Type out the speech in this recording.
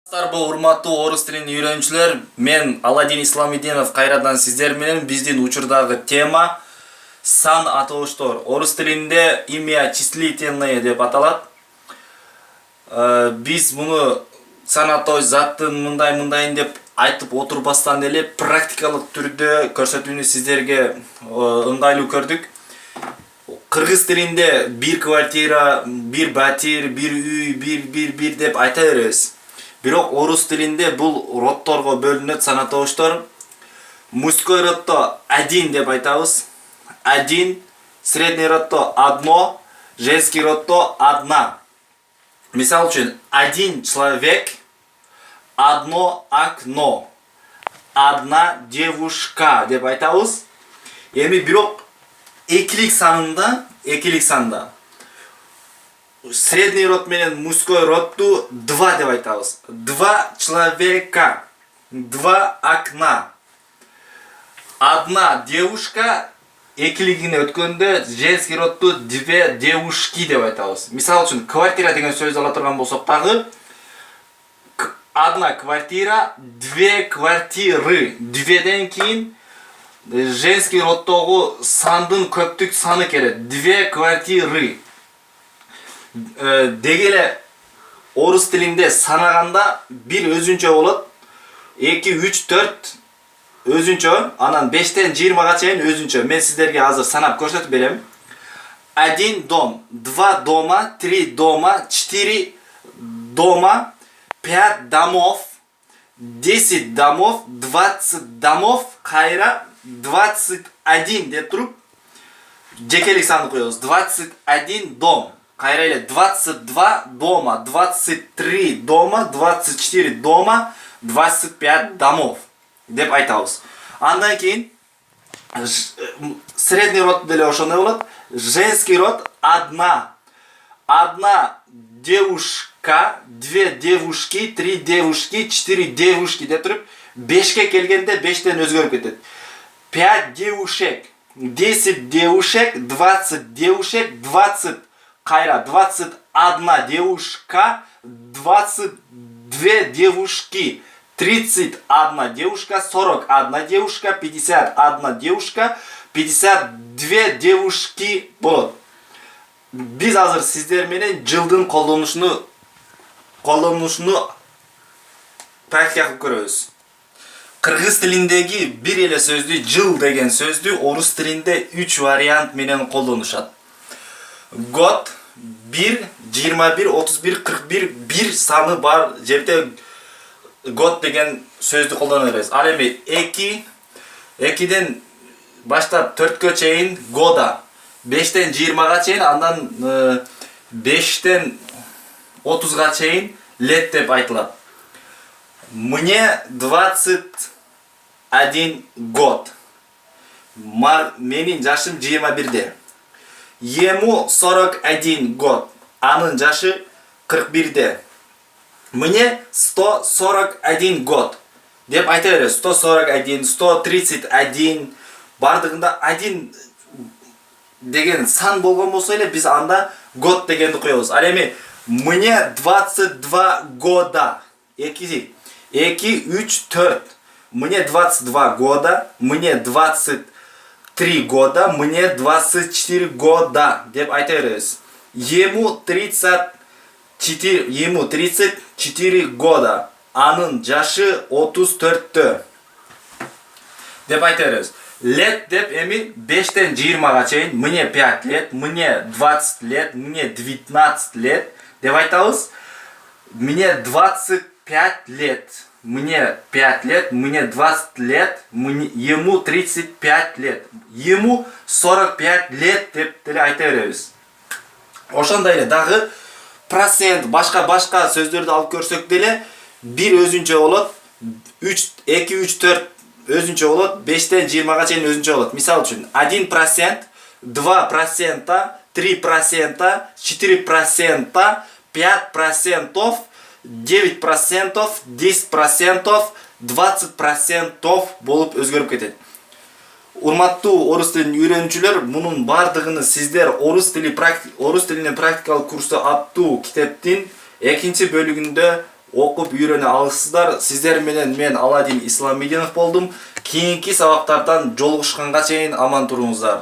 Бул урматтуу орус тилин үйрөнүүчүлөр, мен Аладдин Исламидинов кайрадан сиздер менен биздин учурдагы тема сан атоштор. Орус тилинде имя числительное деп аталат. Биз муну сан атош заттын мындай деп айтып отурбастан эле практикалык түрдө көрсөтүүнү сиздерге ыңгайлуу көрдүк. Кыргыз тилинде бир квартира, бир батир, бир үй, бир деп айта беребиз. Бирок орус тилинде бул родторго бөлүнөт санатоштор. Мужской роддо один деп айтабыз. Один, средний роддо одно, женский роддо одна. Мисал үчүн, один человек, одно окно, одна девушка деп айтабыз. Эми бирок экилик санда средний род менен мужской родду два деп айтабыз. Два человека, два окна. Одна девушка, экилигине өткөндө женский родду две девушки деп айтабыз. Мисал үчүн, квартира деген сөз ала турган болсок дагы одна квартира, две квартиры. Дведен кийин женский роддогу сандын көптүк саны келет. Две квартиры. Дегеле орус тилинде санаганда бир өзүнчө болот, 2, 3, 4 өзүнчө, анан 5тен 20га чейин өзүнчө. Мен сиздерге азыр санап көрсөтүп берем. 1 дом, 2 дома, 3 дома, 4 дома, 5 домов, 10 домов, 20 домов, кайра 21 деп туруп жекелик санды коебуз. 21 дом. Кайра эле 22 дома, 23 дома, 24 дома, 25 домов деп айтабыз. Андан кийин средний род деле ошондой болот. Женский род одна. Одна девушка, 2 девушки, 3 девушки, 4 девушки деп туруп 5ке келгенде 5тен өзгөрүп кетет. 5 девушек, 10 девушек, 20 девушек, 20 кайра 21 девушка, 22 девушки, 31 девушка, 41 девушка, 51 девушка, 52 девушки болот. Биз азыр сиздер менен жылдын колдонушуну практика кылып көрөбүз. Кыргыз тилиндеги бир эле сөздү, жыл деген сөздү орус тилинде 3 вариант менен колдонушат. Год, 1, 21, 31, 41, бир саны бар жерде год деген сөздү колдоно беребиз. Ал эми 2, 2ден баштап 4кө чейин года, 5тен 20га чейин, андан 5тен 30га чейин лет деп айтылат. Мне 21 год. Менин жашым 21де. Ему 41 год. Анын жашы 41де. Мне 141 год. Деп айта беребиз. 141, 131. Бардыгында 1 деген сан болгон болсо эле биз анда год дегенди коебуз. Ал эми мне 22 года. 2, 3, 4. Мне 22 года. Мне 23 года. Мне 24 года. Деп айта беребиз. Ему 34 года. Анын жашы 34тө. Деп айта беребиз. Лет деп эми 5тен 20га чейин. Мне 5 лет. Мне 20 лет. Мне 19 лет. Деп айтабыз. Мне 25 лет. Мне 5 лет, мне 20 лет, ему 35 лет. Ему 45 лет деп деле айта беребиз. Ошондой эле дагы процент, башка сөздөрдү алып көрсөк деле бир өзүнчө болот, 2, 3, 4 өзүнчө болот, 5тен 20га чейин өзүнчө болот. Мисал үчүн 1%, 2%, 3%, 4%, 5%, 9%, 10%, 20% болуп өзгөрүп кетет. Урматтуу орус тилин үйрөнүүчүлөр, мунун бардыгын сиздер орус тилинен практикалык курсу аттуу китептин экинчи бөлүгүндө окуп үйрөнө аласыздар. Сиздер менен мен Аладдин Исламидинов болдум. Кийинки сабактардан жолугушканга чейин аман туруңуздар.